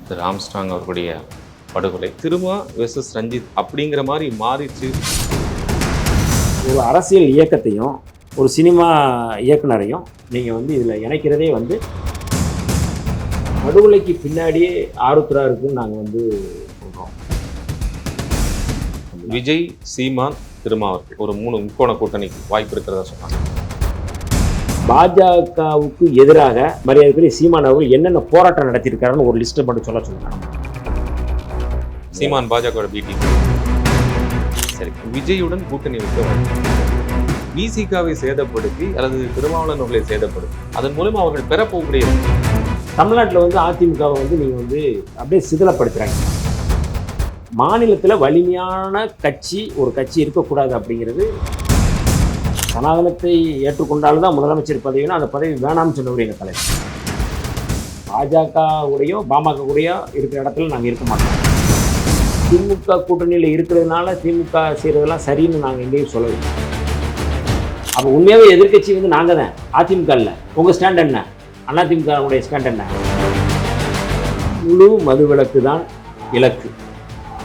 திரு Armstrong அவர்களுடைய படுகொலை Thiruma versus Ranjith அப்படிங்கிற மாதிரி மாறிச்சு. ஒரு அரசியல் இயக்கத்தையும் ஒரு சினிமா இயக்குனரையும் நீங்கள் வந்து இதில் இணைக்கிறதே வந்து படுகொலைக்கு பின்னாடியே ஆருத்ரா இருக்குன்னு நாங்கள் வந்து சொல்கிறோம். விஜய், சீமான், திருமா அவர்கள் ஒரு 3 முக்கோண கூட்டணிக்கு வாய்ப்பு இருக்கிறதா சொன்னாங்க. பாஜகவுக்கு எதிராக மரியாதைக்குரிய சீமான் அவர்கள் என்னென்ன போராட்டம் நடத்தியிருக்காருன்னு ஒரு லிஸ்ட்டை மட்டும் சொல்லுங்க. சீமான் பாஜக பிடி. சரி, விஜயுடன் கூட்டணி வைக்க விசிகாவை சேதப்படுத்தி அல்லது திருமாவளவன் அவர்களை சேதப்படுத்தி அதன் மூலமா அவர்கள் பெறப்போகக்கூடிய தமிழ்நாட்டில் வந்து அதிமுகவை வந்து நீங்கள் வந்து அப்படியே சிதிலப்படுத்துகிறாங்க. மாநிலத்தில் வலிமையான கட்சி ஒரு கட்சி இருக்கக்கூடாது அப்படிங்கிறது, சனாதனத்தை ஏற்றுக்கொண்டால்தான் முதலமைச்சர் பதவினா அந்த பதவி வேணாம்னு சொன்னவர் எங்கள் தலைவர். பாஜகவுடையோ பாமக கூடயோ இருக்கிற இடத்துல நாங்கள் இருக்க மாட்டோம். திமுக கூட்டணியில் இருக்கிறதுனால திமுக செய்கிறதெல்லாம் சரின்னு நாங்கள் எங்கேயும் சொல்லவில்லை. அப்போ உண்மையாகவே எதிர்கட்சி வந்து நாங்கள் தான், அதிமுக இல்லை. உங்கள் ஸ்டாண்ட் என்ன? அதிமுகவுடைய ஸ்டாண்ட் என்ன? முழு மதுவிலக்கு தான் இலக்கு.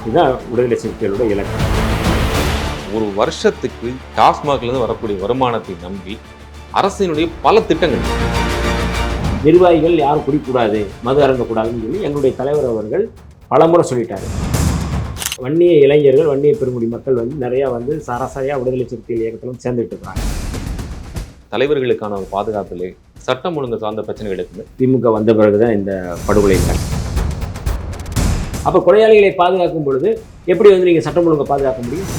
இதுதான் விடுதலை சிறுத்தைகளோட இலக்கு. ஒரு வருஷத்துக்கு டாஸ்மாக்லேருந்து வரக்கூடிய வருமானத்தை நம்பி அரசினுடைய பல திட்டங்கள், நிர்வாகிகள் யாரும் குடிக்கூடாது, மது அருந்தக்கூடாதுன்னு சொல்லி எங்களுடைய தலைவர் அவர்கள் பலமுறை சொல்லிட்டாரு. வன்னிய இளைஞர்கள், வன்னிய பெருங்குடி மக்கள் வந்து நிறையா வந்து சராசரியாக விடுதலை சிறுத்தைகள் இயக்கத்திலும் சேர்ந்துட்டு இருக்கிறாங்க. தலைவர்களுக்கான ஒரு பாதுகாப்பிலே சட்டம் ஒழுங்கு சார்ந்த பிரச்சனைகளுக்கு திமுக வந்த பிறகுதான் இந்த படுகொலைகள். அப்போ கொலையாளிகளை பாதுகாக்கும் பொழுது எப்படி வந்து நீங்கள் சட்டம் ஒழுங்கை பாதுகாக்க முடியும்?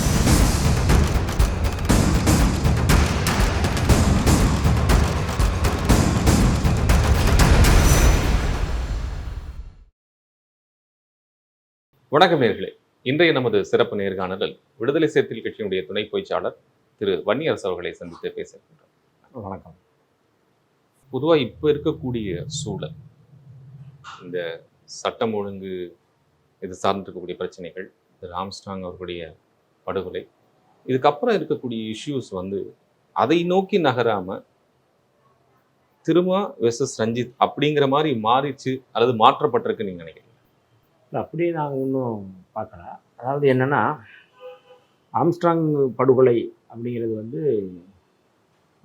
வணக்கம் நேயர்களே. இன்றைய நமது சிறப்பு நேர்காணலில் விடுதலை சிறுத்தைகள் கட்சியினுடைய துணை பொதுச்செயலாளர் திரு வன்னியரசு அவர்களை சந்தித்து பேசுகின்றோம். வணக்கம். பொதுவாக இப்போ இருக்கக்கூடிய சூழல், இந்த சட்டம் ஒழுங்கு இது சார்ந்து இருக்கக்கூடிய பிரச்சனைகள், திரு ஆம்ஸ்ட்ராங் அவர்களுடைய படுகொலை, இதுக்கப்புறம் இருக்கக்கூடிய இஷ்யூஸ் வந்து அதை நோக்கி நகராம திருமா வெர்சஸ் ரஞ்சித் அப்படிங்கிற மாதிரி மாறிச்சு அல்லது மாற்றப்பட்டிருக்கு நீங்க நினைக்கிறீங்க? அப்படியே நாங்கள் இன்னும் பார்க்கல. அதாவது என்னென்னா, ஆம்ஸ்ட்ராங் படுகொலை அப்படிங்கிறது வந்து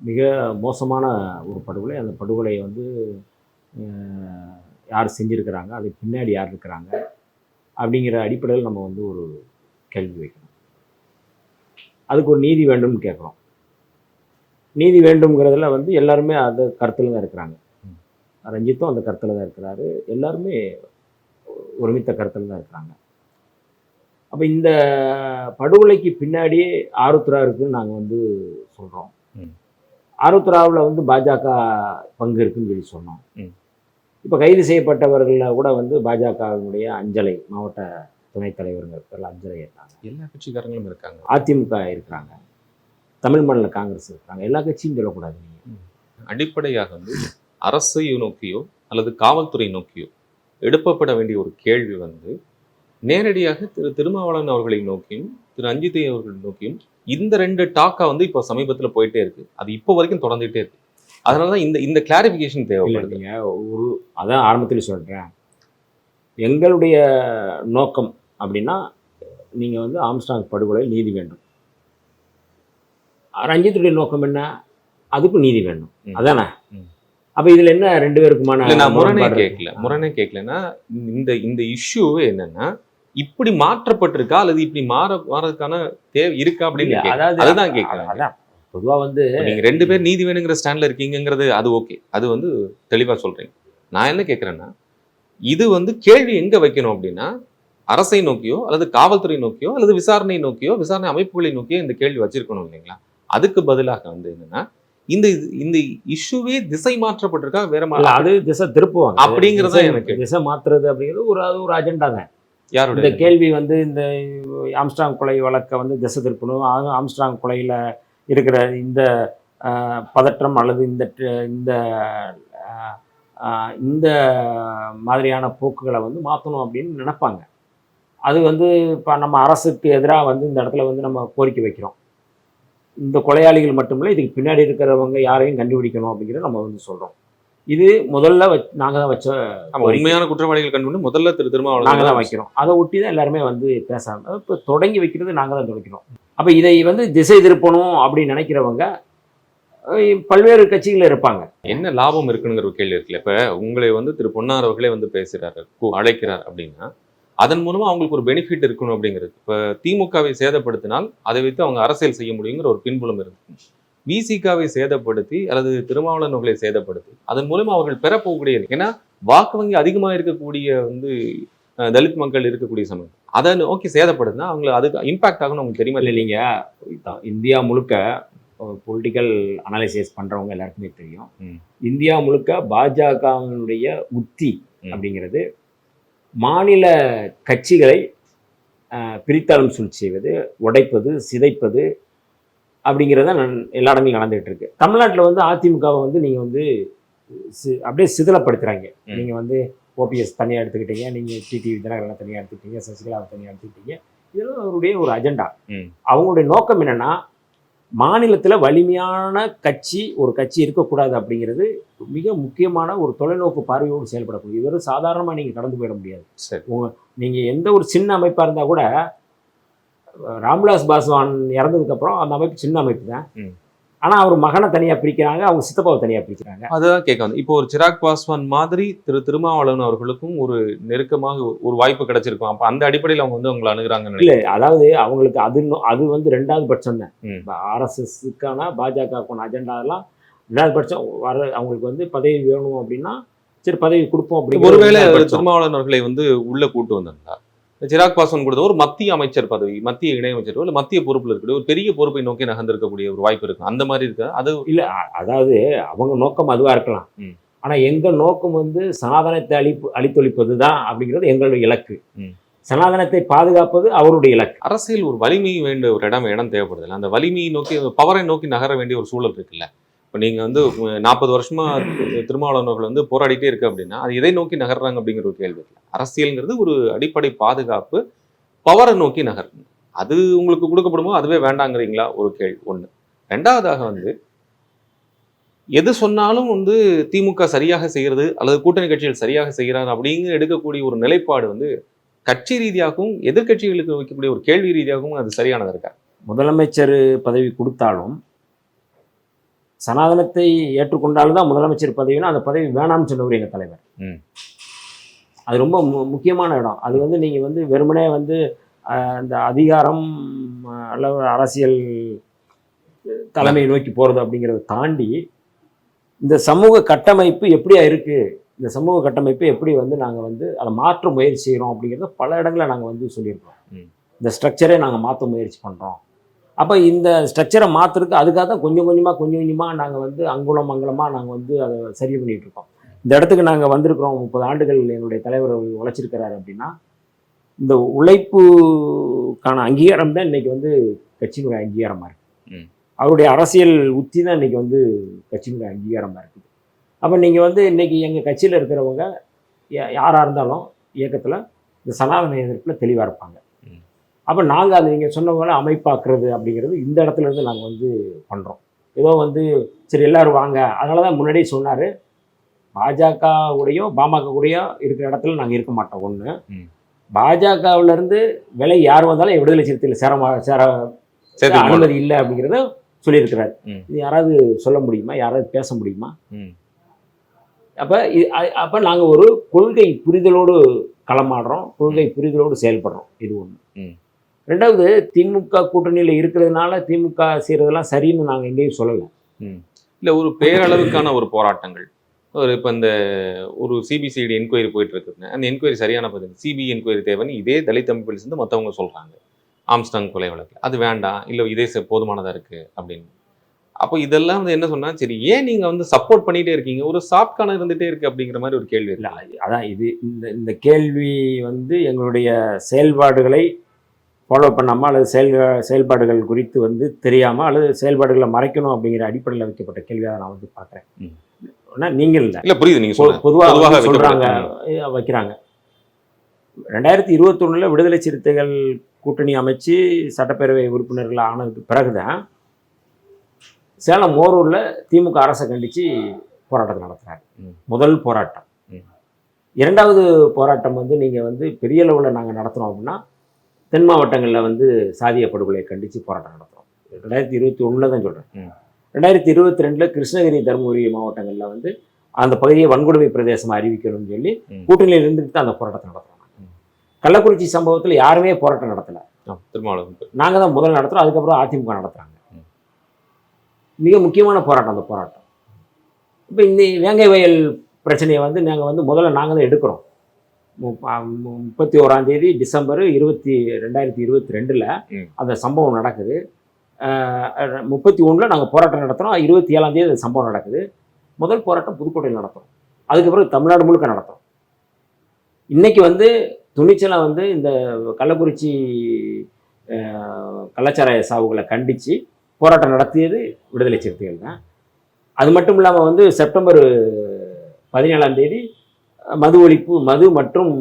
மிக மோசமான ஒரு படுகொலை. அந்த படுகொலையை வந்து யார் செஞ்சுருக்கிறாங்க, அதுக்கு பின்னாடி யார் இருக்கிறாங்க அப்படிங்கிற அடிப்படையில் நம்ம வந்து ஒரு கேள்வி வைக்கணும். அதுக்கு ஒரு நீதி வேண்டும்னு கேட்குறோம். நீதி வேண்டும்ங்கிறதுல வந்து எல்லாருமே அந்த கருத்தில் தான் இருக்கிறாங்க. ரஞ்சித்தும் அந்த கருத்தில் தான் இருக்கிறாரு. எல்லாருமே ஒருமித்த கருத்தில் தான் இருக்கிறாங்க. அப்போ இந்த படுகொலைக்கு பின்னாடியே ஆருத்ரா இருக்குன்னு நாங்கள் வந்து சொல்கிறோம். ஆருத்ராவில் வந்து பாஜக பங்கு இருக்குன்னு சொல்லி சொன்னோம். இப்போ கைது செய்யப்பட்டவர்களில் கூட வந்து பாஜகவினுடைய அஞ்சலை மாவட்ட துணைத் தலைவர்கள் அஞ்சலை இருக்காங்க. எல்லா கட்சிக்காரங்களும் இருக்காங்க. அதிமுக இருக்கிறாங்க, தமிழ் மாநில காங்கிரஸ் இருக்கிறாங்க. எல்லா கட்சியும் சொல்லக்கூடாது. நீங்கள் அடிப்படையாக வந்து அரசை நோக்கியோ அல்லது காவல்துறை நோக்கியோ எழுப்பப்பட வேண்டிய ஒரு கேள்வி வந்து நேரடியாக திரு திருமாவளவன் அவர்களை நோக்கியும் திரு அஞ்சித்தை அவர்களை நோக்கியும் இந்த 2 டாக்கா வந்து இப்போ சமீபத்தில் போயிட்டே இருக்கு. அது இப்போ வரைக்கும் தொடர்ந்துகிட்டே இருக்கு. அதனாலதான் இந்த கிளாரிஃபிகேஷன் தேவைப்படுதுங்க. அதான் ஆரம்பத்தில் சொல்கிறேன். எங்களுடைய நோக்கம் அப்படின்னா, நீங்கள் வந்து ஆம்ஸ்ட்ராங் படுகொலை நீதி வேண்டும். ரஞ்சித்துடைய நோக்கம் என்ன? அதுக்கும் நீதி வேண்டும். அதானே? அப்போ இதில் என்ன 2 பேருக்குமான? நான் முரணே கேட்கலன்னா இந்த இஷ்யூவே என்னன்னா, இப்படி மாற்றப்பட்டிருக்கா அல்லது இப்படி மாறதுக்கான தேவை இருக்கா அப்படின்னு அதுதான் கேட்கலாம். அதான் பொதுவாக வந்து நீங்க 2 பேர் நீதி வேணுங்கிற ஸ்டாண்ட்ல இருக்கீங்கிறது அது ஓகே, அது வந்து தெளிவா சொல்றீங்க. நான் என்ன கேட்கறேன்னா, இது வந்து கேள்வி எங்க வைக்கணும் அப்படின்னா, அரசை நோக்கியோ அல்லது காவல்துறை நோக்கியோ அல்லது விசாரணை நோக்கியோ விசாரணை அமைப்புகளை நோக்கியோ இந்த கேள்வி வச்சிருக்கணும் இல்லைங்களா? அதுக்கு பதிலாக வந்து என்னன்னா, இந்த இஷ்யூவே திசை மாற்றப்பட்டிருக்கா, வேற அது திசை திருப்புவாங்க அப்படிங்கிறத எனக்கு திசை மாற்றுறது அப்படிங்கிறது ஒரு அஜெண்டா தான். யாருடைய இந்த கேள்வி வந்து இந்த ஆம்ஸ்ட்ராங் கொலை வழக்கை வந்து திசை திருப்பணும். ஆம்ஸ்ட்ராங் கொலையில் இருக்கிற இந்த பதற்றம் அல்லது இந்த இந்த மாதிரியான போக்குகளை வந்து மாற்றணும் அப்படின்னு நினைப்பாங்க. அது வந்து இப்போ நம்ம அரசுக்கு எதிராக வந்து இந்த இடத்துல வந்து நம்ம கோரிக்கை வைக்கிறோம். இந்த கொலையாளிகள் மட்டுமில்லை, இதுக்கு பின்னாடி இருக்கிறவங்க யாரையும் கண்டுபிடிக்கணும் அப்படிங்கிறத நம்ம வந்து சொல்கிறோம். இது முதல்ல நாங்க தான் வச்ச உண்மையான குற்றவாளிகள் கண்டு முதல்ல நாங்க திருமாவளவன் தான் வைக்கிறோம். அதை ஒட்டி தான் எல்லாருமே வந்து பேசாம இப்போ தொடங்கி வைக்கிறது நாங்க தான் தொடக்கிறோம். அப்ப இதை வந்து திசை திருப்பணும் அப்படின்னு நினைக்கிறவங்க பல்வேறு கட்சிகள் இருப்பாங்க. என்ன லாபம் இருக்குங்கிற ஒரு கேள்வி இருக்குல்ல. இப்ப உங்களை வந்து திரு பொன்னார் அவர்களே வந்து பேசுறாரு, அழைக்கிறார் அப்படின்னா அதன் மூலமா அவங்களுக்கு ஒரு பெனிஃபிட் இருக்கணும் அப்படிங்கிறது. இப்ப திமுகவை சேதப்படுத்தினால் அதை வைத்து அவங்க அரசியல் செய்ய முடியுங்கிற ஒரு பின்புலம் இருக்கு. விசிகாவை சேதப்படுத்தி அல்லது திருமாவளவன் அவர்களை சேதப்படுத்தி அதன் மூலமா அவர்கள் பெறப்போகக்கூடிய, ஏன்னா வாக்கு வங்கி அதிகமாக இருக்கக்கூடிய வந்து தலித் மக்கள் இருக்கக்கூடிய சமயம் அதை நோக்கி சேதப்படுதுன்னா அவங்களுக்கு அதுக்கு இம்பாக்ட் ஆகணும் உங்களுக்கு தெரியுமா? இல்லை, நீங்க இந்தியா முழுக்க பொலிட்டிக்கல் அனாலிசிஸ் பண்றவங்க எல்லாருக்குமே தெரியும். இந்தியா முழுக்க பாஜகவினுடைய உத்தி அப்படிங்கிறது மாநில கட்சிகளை பிரித்தாளும் சூழ்ச்சி செய்வது, உடைப்பது, சிதைப்பது அப்படிங்கிறத எல்லா இடங்களும் நடந்துகிட்டு இருக்கு. தமிழ்நாட்டில் வந்து அதிமுகவை வந்து நீங்கள் வந்து அப்படியே சிதிலப்படுத்துகிறாங்க. நீங்கள் வந்து ஓபிஎஸ் தனியாக எடுத்துக்கிட்டீங்க, நீங்கள் டிடிவி தினகரன் தனியாக எடுத்துக்கிட்டீங்க, சசிகலாவை தனியாக எடுத்துக்கிட்டீங்க. இதெல்லாம் அவருடைய ஒரு அஜெண்டா. அவங்களுடைய நோக்கம் என்னென்னா மாநிலத்தில் வலிமையான கட்சி ஒரு கட்சி இருக்கக்கூடாது அப்படிங்கிறது மிக முக்கியமான ஒரு தொலைநோக்கு பார்வையோடு செயல்படக்கூடிய. இது சாதாரணமாக நீங்கள் கடந்து போயிட முடியாது. நீங்கள் எந்த ஒரு சின்ன அமைப்பாக இருந்தால் கூட ராம்விலாஸ் பாஸ்வான் இறந்ததுக்கப்புறம் அந்த அமைப்பு சின்ன அமைப்பு தான். ஆனால் அவர் மகனை தனியாக பிரிக்கிறாங்க, அவங்க சித்தப்பாவை தனியாக பிரிக்கிறாங்க. அதுதான் கேட்க வந்து இப்போ ஒரு சிராக் பாஸ்வான் மாதிரி திருமாவளவன் அவர்களுக்கும் ஒரு நெருக்கமாக ஒரு வாய்ப்பு கிடைச்சிருக்கும். அப்போ அந்த அடிப்படையில் அவங்க வந்து அவங்களை அணுகிறாங்க. இல்லை, அதாவது அவங்களுக்கு அது வந்து ரெண்டாவது பட்சம் தான். ஆர்எஸ்எஸ்க்கான பாஜகவுக்கான அஜெண்டாலாம் ரெண்டாவது பட்சம் அவங்களுக்கு வந்து பதவி வேணும் அப்படின்னா சரி பதவி கொடுப்போம் அப்படி. ஒருவேளை திருமாவளவன் அவர்களை வந்து உள்ள கூட்டு வந்திருந்தா சிராக் பாஸ்வான் கொடுத்த ஒரு மத்திய அமைச்சர் பதவி, மத்திய இணையமைச்சர் இல்லை மத்திய பொறுப்பில் இருக்கக்கூடிய ஒரு பெரிய பொறுப்பை நோக்கி நகர்ந்திருக்கக்கூடிய ஒரு வாய்ப்பு இருக்கு. அந்த மாதிரி இருக்கு. அது இல்லை, அதாவது அவங்க நோக்கம் அதுவாக இருக்கலாம். ஆனால் எங்கள் நோக்கம் வந்து சனாதனத்தை அழித்தொழிப்பது தான் அப்படிங்கிறது எங்களுடைய இலக்கு. சனாதனத்தை பாதுகாப்பது அவருடைய இலக்கு. அரசியல் ஒரு வலிமை வேண்டிய ஒரு இடம் தேவைப்படுது. அந்த வலிமையை நோக்கி பவரை நோக்கி நகர வேண்டிய ஒரு சூழல் இருக்குல்ல. இப்போ நீங்கள் வந்து 40 வருஷமா திருமாவளவன் வந்து போராடிட்டே இருக்கு அப்படின்னா அது எதை நோக்கி நகர்றாங்க அப்படிங்கிற ஒரு கேள்வி இல்லை. அரசியல்ங்கிறது ஒரு அடிப்படை பாதுகாப்பு, பவரை நோக்கி நகர்றது. அது உங்களுக்கு கொடுக்கப்படுமோ அதுவே வேண்டாங்கிறீங்களா ஒரு கேள்வி ஒன்று. ரெண்டாவதாக வந்து எது சொன்னாலும் வந்து திமுக சரியாக செய்கிறது அல்லது கூட்டணி கட்சிகள் சரியாக செய்கிறாங்க அப்படிங்கிற எடுக்கக்கூடிய ஒரு நிலைப்பாடு வந்து கட்சி ரீதியாகவும் எதிர்கட்சிகளுக்கு வைக்கக்கூடிய ஒரு கேள்வி ரீதியாகவும் அது சரியானதாக இருக்கா? முதலமைச்சர் பதவி கொடுத்தாலும் சனாதனத்தை ஏற்றுக்கொண்டாலும் தான் முதலமைச்சர் பதவினா அந்த பதவி வேணாம்னு சொன்னவர் எங்கள் தலைவர். அது ரொம்ப முக்கியமான இடம். அது வந்து நீங்கள் வந்து வெறுமனே வந்து அந்த அதிகாரம் அல்லது அரசியல் தலைமையை நோக்கி போகிறது அப்படிங்கிறத தாண்டி இந்த சமூக கட்டமைப்பு எப்படியா இருக்குது, இந்த சமூக கட்டமைப்பை எப்படி வந்து நாங்கள் வந்து அதை மாற்ற முயற்சி செய்கிறோம் அப்படிங்கிறத பல இடங்களில் நாங்கள் வந்து சொல்லியிருக்கோம். இந்த ஸ்ட்ரக்சரே நாங்கள் மாற்ற முயற்சி பண்ணுறோம். அப்போ இந்த ஸ்ட்ரக்சரை மாற்றுறதுக்கு அதுக்காக தான் கொஞ்சம் கொஞ்சமாக நாங்கள் வந்து அங்குலமாக நாங்கள் வந்து அதை சரி பண்ணிகிட்டு இருக்கோம். இந்த இடத்துக்கு நாங்கள் வந்திருக்கிறோம். 30 ஆண்டுகள் எங்களுடைய தலைவர் உழைச்சிருக்கிறாரு அப்படின்னா இந்த உழைப்புக்கான அங்கீகாரம் தான் இன்றைக்கி வந்து கட்சியினுடைய அங்கீகாரமாக இருக்குது. அவருடைய அரசியல் உத்தி தான் இன்றைக்கி வந்து கட்சியினுடைய அங்கீகாரமாக இருக்குது. அப்போ நீங்கள் வந்து இன்றைக்கி எங்கள் கட்சியில் இருக்கிறவங்க யாராக இருந்தாலும் இயக்கத்தில் இந்த சனாதன எதிர்ப்பில் தெளிவாக இருப்பாங்க. அப்போ நாங்கள் அதை நீங்கள் சொன்ன போல அமைப்பாக்குறது அப்படிங்கிறது இந்த இடத்துலேருந்து நாங்கள் வந்து பண்ணுறோம். ஏதோ வந்து சரி எல்லோரும் வாங்க, அதனால தான் முன்னாடியே சொன்னார் பாஜகவுடையோ பாமக கூடயோ இருக்கிற இடத்துல நாங்கள் இருக்க மாட்டோம். ஒன்று, பாஜகவிலேருந்து விலை யார் வந்தாலும் விடுதலை சிறுத்தையில் சேர அனுமதி இல்லை அப்படிங்கிறத சொல்லியிருக்கிறார். இது யாராவது சொல்ல முடியுமா? யாராவது பேச முடியுமா? அப்போ நாங்கள் ஒரு கொள்கை புரிதலோடு களமாடுறோம், கொள்கை புரிதலோடு செயல்படுறோம். இது ஒன்று. ரெண்டாவது, திமுக கூட்டணியில் இருக்கிறதுனால திமுக செய்கிறதெல்லாம் சரின்னு நாங்கள் எங்கேயும் சொல்லலை. இல்லை, ஒரு பேரளவுக்கான ஒரு போராட்டங்கள் இப்போ இந்த ஒரு சிபிசிஐடி என்கொயரி போயிட்டு இருக்குங்க. அந்த என்கொயரி சரியான பதில் சிபிஐ என்கொயரி தேவைன்னு இதே தலித் அமைப்புகள் சேர்ந்து மற்றவங்க சொல்கிறாங்க. ஆம்ஸ்டாங் கொலை வழக்கு அது வேண்டாம், இல்லை இதே போதுமானதாக இருக்குது அப்படின்னு. அப்போ இதெல்லாம் வந்து என்ன சொன்னால் சரி ஏன் நீங்கள் வந்து சப்போர்ட் பண்ணிகிட்டே இருக்கீங்க, ஒரு சாஃப்ட்கான இருந்துகிட்டே இருக்குது அப்படிங்கிற மாதிரி ஒரு கேள்வி இல்லை. அதான் இது இந்த கேள்வி வந்து எங்களுடைய செயல்பாடுகளை ஃபாலோ பண்ணாமல் அல்லது செயல்பாடுகள் குறித்து வந்து தெரியாமல் அல்லது செயல்பாடுகளை மறைக்கணும் அப்படிங்கிற அடிப்படையில் வைக்கப்பட்ட கேள்வியாக நான் வந்து பார்க்குறேன். ஆனால் நீங்கள் இல்லை புரியுது, நீங்கள் பொதுவாக சொல்கிறாங்க வைக்கிறாங்க. 2021 விடுதலை சிறுத்தைகள் கூட்டணி அமைச்சு சட்டப்பேரவை உறுப்பினர்கள் ஆனதுக்கு பிறகுதான் சேலம் ஓரூரில் திமுக அரசை கண்டித்து போராட்டத்தை நடத்துகிறாரு. ம். முதல் போராட்டம். ம். இரண்டாவது போராட்டம் வந்து நீங்கள் வந்து பெரிய அளவில் நாங்கள் நடத்துகிறோம் அப்படின்னா தென் மாவட்டங்களில் வந்து சாதிய படுகொலையை கண்டித்து போராட்டம் நடத்துகிறோம். 2021 தான் சொல்கிறேன். ம். 2022 கிருஷ்ணகிரி, தருமபுரி மாவட்டங்களில் வந்து அந்த பகுதியை வன்கொடுமை பிரதேசமாக அறிவிக்கணும்னு சொல்லி ம். கூட்டணியில் இருந்துட்டு தான் அந்த போராட்டத்தை நடத்துகிறோம். கள்ளக்குறிச்சி சம்பவத்தில் யாருமே போராட்டம் நடத்தலை. திருமாவளவன் நாங்கள் தான் முதல் நடத்துகிறோம். அதுக்கப்புறம் அதிமுக நடத்துகிறாங்க. ம். மிக முக்கியமான போராட்டம் அந்த போராட்டம். இப்போ இந்த வேங்கை வயல் பிரச்சனையை வந்து நாங்கள் வந்து முதல்ல நாங்கள் தான் எடுக்கிறோம். 31 டிசம்பர் 2022 ம். அந்த சம்பவம் நடக்குது. 31 நாங்கள் போராட்டம் நடத்துகிறோம். 27 அந்த சம்பவம் நடக்குது. முதல் போராட்டம் புதுக்கோட்டையில் நடத்துகிறோம். அதுக்கப்புறம் தமிழ்நாடு முழுக்க நடத்துகிறோம். இன்றைக்கி வந்து துணிச்சலாக வந்து இந்த கள்ளக்குறிச்சி கள்ளச்சாராய சாவுகளை கண்டித்து போராட்டம் நடத்தியது விடுதலை சிறுத்தைகள் தான். அது மட்டும் இல்லாமல் வந்து செப்டம்பர் 17 மது மற்றும்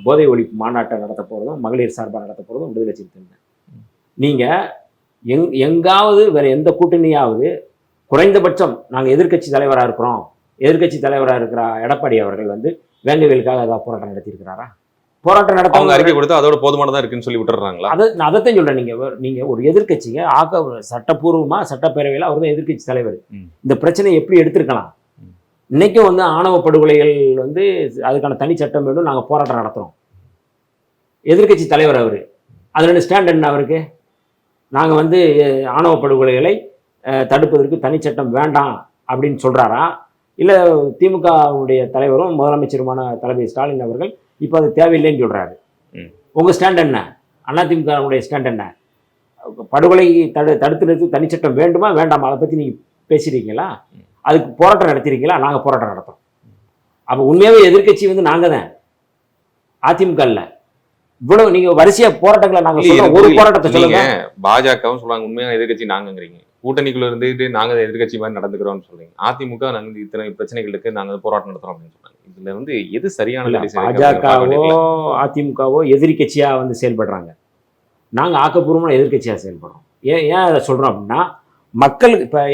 போதை ஒழிப்பு மாநாட்டை நடத்த போகிறதும் மகளிர் சார்பாக நடத்த போகிறதும் விடுதலை சிறுத்தைகள் தான். நீங்கள் எங்காவது வேறு எந்த கூட்டணியாவது குறைந்தபட்சம் நாங்கள் எதிர்க்கட்சி தலைவராக இருக்கிறோம், எதிர்க்கட்சி தலைவராக இருக்கிற எடப்பாடி அவர்கள் வந்து வேங்கவேலுக்காக ஏதாவது போராட்டம் நடத்தியிருக்கிறாரா? போராட்டம் நடத்த அவங்க அறிக்கை கொடுத்து அதோட போதுமானதா இருக்குன்னு சொல்லி விட்டுறாங்களா? நான் அதைத்தான் சொல்கிறேன். நீங்கள் ஒரு எதிர்க்கட்சிங்க சட்டப்பூர்வமாக சட்டப்பேரவையில் அவர் தான் எதிர்க்கட்சி தலைவர். இந்த பிரச்சனையை எப்படி எடுத்திருக்கலாம்? இன்றைக்கும் வந்து ஆணவ படுகொலைகள் வந்து அதுக்கான தனி சட்டம் வேணும், நாங்கள் போராட்டம் நடத்துகிறோம். எதிர்க்கட்சி தலைவர் அவர். அதில் ஸ்டாண்ட் என்ன அவருக்கு? நாங்கள் வந்து ஆணவ படுகொலைகளை தடுப்பதற்கு தனிச்சட்டம் வேண்டாம் அப்படின்னு சொல்கிறாரா? இல்லை திமுகவுடைய தலைவரும் முதலமைச்சருமான தளபதி ஸ்டாலின் அவர்கள் இப்போ அது தேவையில்லைன்னு சொல்கிறாரு. உங்கள் ஸ்டாண்ட் என்ன? அதிமுகவுடைய ஸ்டாண்ட் என்ன? படுகொலை தடுத்துறதுக்கு தனிச்சட்டம் வேண்டுமா வேண்டாமா? அதை பற்றி நீங்கள் பேசுகிறீங்களா? அதுக்கு போராட்டம் நடத்திருக்கீங்களா? நாங்கள் போராட்டம் நடத்துகிறோம். அப்போ உண்மையாகவே எதிர்க்கட்சி வந்து நாங்கள் தான், அதிமுக இல்லை. இவ்வளவு நீங்க வரிசையா போராட்டங்களை நாங்க சொல்றோம். ஒரு போராட்டத்தை சொல்லுங்க. பாஜகவும் சொல்றாங்க உண்மையான எதிர்க்கட்சி நாங்கங்கிறீங்க. கூட்டணிக்குள்ள இருந்துட்டு நாங்க எதிர்க்கட்சி மாதிரி நடந்துக்கிறோம்னு சொல்றீங்க. அதிமுக நாங்க இத்தனை பிரச்சனைகள் இருக்கு, நாங்க போராட்டம் நடத்துறோம் அப்படின்னு சொல்றாங்க. இதுல வந்து எது சரியான? பாஜகவோ அதிமுகவோ எதிர்கட்சியா வந்து செயல்படுறாங்க. நாங்க ஆக்கப்பூர்வமான எதிர்கட்சியா செயல்படுறோம். ஏன் அதை சொல்றோம் அப்படின்னா, மக்களுக்கு இப்ப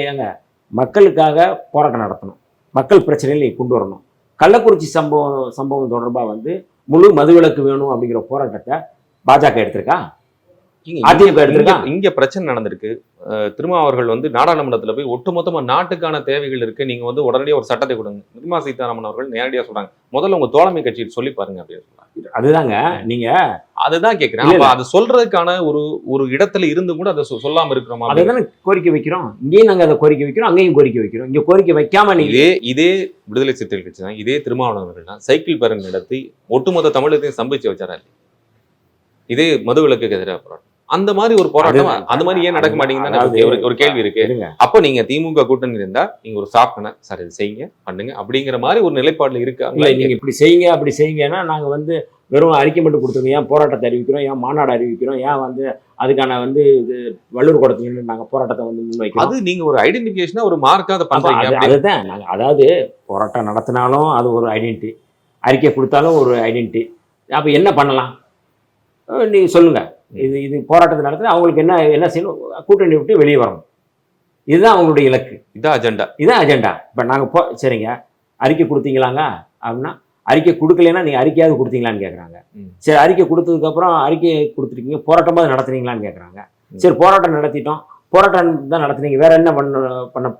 மக்களுக்காக போராட்டம் நடத்தணும், மக்கள் பிரச்சனைகளை கொண்டு வரணும். கள்ளக்குறிச்சி சம்பவம் தொடர்பாக வந்து முழு மதுவிலக்கு வேணும் அப்படிங்கிற போராட்டத்தை பாஜக எடுத்திருக்கா? அதிமுக எடுத்திருக்கா? இங்க பிரச்சனை நடந்திருக்கு. திருமாவர்கள் வந்து நாடாளுமன்றத்துல போய் ஒட்டுமொத்தமா நாட்டுக்கான தேவைகள் இருக்கு, நீங்க வந்து உடனடியாக ஒரு சட்டத்தை கொடுங்க. நிர்மலா சீதாராமன் அவர்கள் நேரடியாக சொல்றாங்க, முதல்ல உங்க தோழமை கட்சியை சொல்லி பாருங்க அப்படின்னு சொல்றாங்க. அதுதாங்க நீங்க அதுதான் கேட்கிறேன். அப்ப அது சொல்றதுக்கான ஒரு இடத்துல இருந்து கூட அதை சொல்லாம இருக்கிறோமா? அதுதானே கோரிக்கை வைக்கிறோம். இங்கேயும் நாங்க அதை கோரிக்கை வைக்கிறோம், அங்கேயும் கோரிக்கை வைக்கிறோம். இங்க கோரிக்கை வைக்காம இதே விடுதலை சிறுத்தைகள் கட்சி தான், இதே திருமாவளவர்கள் தான் சைக்கிள் பேரணி நடத்தி ஒட்டுமொத்த தமிழகத்தையும் சம்பிச்சு வச்சாரா? இதே மதுவிலக்குக்கு எதிராக போராட்டம். அந்த மாதிரி ஒரு போராட்டம் அந்த மாதிரி ஏன் நடக்க மாட்டேங்குதுன்னு ஒரு கேள்வி இருக்கு. அப்போ நீங்க திமுக கூட்டணி இருந்தா நீங்க ஒரு சாப்பிட்டன சார் இது செய்யுங்க பண்ணுங்க அப்படிங்கிற மாதிரி ஒரு நிலைப்பாடுல இருக்கு. நீங்க இப்படி செய்யுங்க அப்படி செய்யுங்கன்னா நாங்க வந்து வெறும் அறிக்கை மட்டும் கொடுத்துருங்க, ஏன் போராட்டத்தை அறிவிக்கிறோம், ஏன் மாநாடு அறிவிக்கிறோம், ஏன் வந்து அதுக்கான வந்து வள்ளூர் கூடத்துல நாங்க போராட்டத்தை வந்து முன்வைக்கிறோம். அது நீங்க ஒரு ஐடென்டிஃபிகேஷனா ஒரு மார்க்கா அதை பண்றீங்க. அதுதான் நாங்க, அதாவது போராட்டம் நடத்தினாலும் அது ஒரு ஐடென்டிட்டி, அறிக்கை கொடுத்தாலும் ஒரு ஐடென்டிட்டி. அப்ப என்ன பண்ணலாம் நீங்க சொல்லுங்க. இது போராட்டத்தை நடத்தி அவங்களுக்கு என்ன செய்யணும்? கூட்டணி விட்டு வெளியே வரணும். இதுதான் அவங்களுடைய இலக்கு, இதான் அஜெண்டா. இப்போ நாங்கள் சரிங்க அறிக்கை கொடுத்தீங்களாங்க அப்படின்னா, அறிக்கை கொடுக்கலன்னா நீங்கள் அறிக்கையாவது கொடுத்தீங்களான்னு கேட்குறாங்க. சரி அறிக்கை கொடுத்ததுக்கப்புறம் அறிக்கையை கொடுத்துருக்கீங்க, போராட்டமாவது நடத்துனீங்களான்னு கேட்குறாங்க. சரி போராட்டம் நடத்திட்டோம், போராட்டம் தான் நடத்துனீங்க, வேற என்ன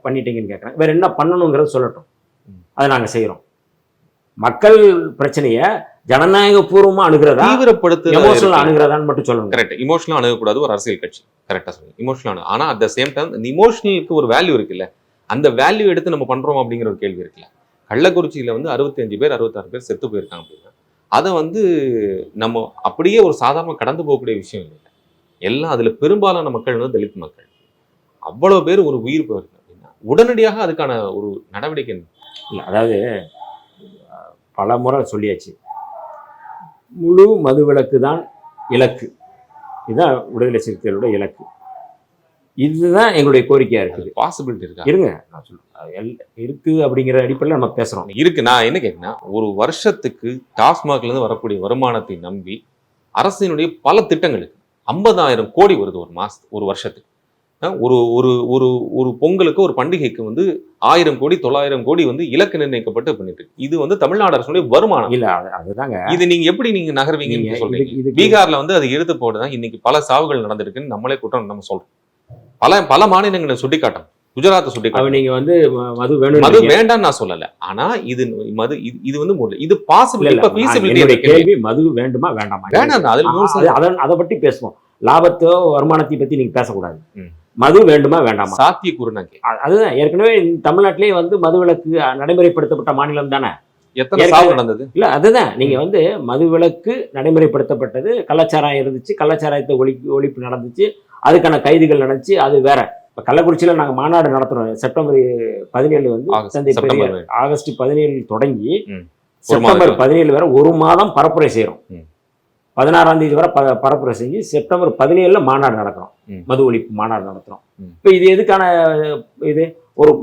பண்ணிட்டீங்கன்னு கேட்குறாங்க. வேற என்ன பண்ணணுங்கிறத சொல்லட்டும், அதை நாங்கள் செய்கிறோம். மக்கள் பிரச்சனையை ஜனநாயக பூர்வமா அணுகிறதா, எமோஷனல் அணுகிறதான்னு மட்டும் சொல்லணும். கரெக்ட். இமோஷனலா அணுகக்கூடாது ஒரு அரசியல் கட்சி. கரெக்டா சொல்லுங்க. இமோஷனல் ஆனா அட் த சேம் டைம் இந்த இமோஷனலுக்கு ஒரு வேல்யூ இருக்குல்ல, அந்த வேல்யூ எடுத்து நம்ம பண்றோம் அப்படிங்கிற ஒரு கேள்வி இருக்குல்ல. கள்ளக்குறிச்சியில வந்து 65 பேர் 66 பேர் செத்து போயிருக்காங்க அப்படின்னா அதை வந்து நம்ம அப்படியே ஒரு சாதாரண கடந்து போகக்கூடிய விஷயம் இல்லை. எல்லாம் அதுல பெரும்பாலான மக்கள் வந்து தலித் மக்கள். அவ்வளவு பேர் ஒரு உயிர் போயிருக்கு அப்படின்னா உடனடியாக அதுக்கான ஒரு நடவடிக்கை இல்லை. அதாவது பல முறை சொல்லியாச்சு, முழு மதுவிலக்கு தான் இலக்கு. இதுதான் விடுதலை சிறுத்தைகளோட இலக்கு. இதுதான் எங்களுடைய கோரிக்கையா இருக்குது. பாசிபிலிட்டி இருக்கா? இருங்க நான் சொல்றேன், இருக்கு அப்படிங்கிற அடிப்படையில் நம்ம பேசுறோம். இருக்கு. நான் என்ன கேட்கறேன்னா, ஒரு வருஷத்துக்கு டாஸ்மாக்ல இருந்து வரக்கூடிய வருமானத்தை நம்பி அரசினுடைய பல திட்டங்களுக்கு 50,000 கோடி வருது ஒரு வருஷத்துக்கு. ஒரு ஒரு ஒரு ஒரு பொங்கலுக்கு ஒரு பண்டிகைக்கு வந்து 1000 கோடி 900 கோடி வந்து இலக்கு நிர்ணயிக்கப்பட்டு பண்ணிட்டு இருக்கு. இது வந்து தமிழ்நாடு அரசுடைய வருமானம். இல்ல அதுதாங்க இது நீங்க எப்படி நீங்க நகர்வீங்கன்னு நீங்க சொல்றீங்க. இதுக்கு பீகார்ல வந்து அது எடுத்து போட்டுதான் இன்னைக்கு பல சாவுகள் நடந்திருக்குன்னு நம்மளே குற்றம் நம்ம சொல்றோம். பல பல மாநிலங்களை சுட்டிக்காட்டும். குஜராத்தை அவ சுட்டிக்காட்டும். நீங்க வந்து மது வேணும் மது வேண்டாம்னு நான் சொல்லல. ஆனா இது மது இது வந்து இது பாசிபிள். இப்ப feasibility கேள்வி மது வேண்டுமா வேண்டாமா வேணாம். அதுல அதை பற்றி பேசுவோம். லாபத்தோ வருமானத்தை பத்தி நீங்க பேசக்கூடாது. ம். மது வேண்டுமா வேண்டாமா சாத்தியக்கூறு நான் கேட்கிறேன். அதுதான் ஏற்கனவே தமிழ்நாட்டிலேயே வந்து மதுவிலக்கு நடைமுறைப்படுத்தப்பட்ட மாநிலம் தானே. எத்தனை சாவு நடந்தது? இல்ல அதுதான் நீங்க வந்து மதுவிலக்கு நடைமுறைப்படுத்தப்பட்டது. கள்ளச்சாராயம் இருந்துச்சு, கள்ளச்சாராயத்தை ஒழிப்பு நடந்துச்சு, அதுக்கான கைதுகள் நடந்துச்சு, அது வேற. இப்ப கள்ளக்குறிச்சியில நாங்க மாநாடு நடத்துறோம். செப்டம்பர் 17 வந்து தந்தை பெரியார் ஆகஸ்ட் 17 தொடங்கி செப்டம்பர் 17 வரை ஒரு மாதம் பரப்புரை செய்யறோம். 16ஆம் தேதி வரை பரப்புரை செஞ்சு செப்டம்பர் 17 மாநாடு நடக்கிறோம். மது ஒழிப்பு மாநாடு நடத்துறோம். இப்ப இது எதுக்கான இது ஒரு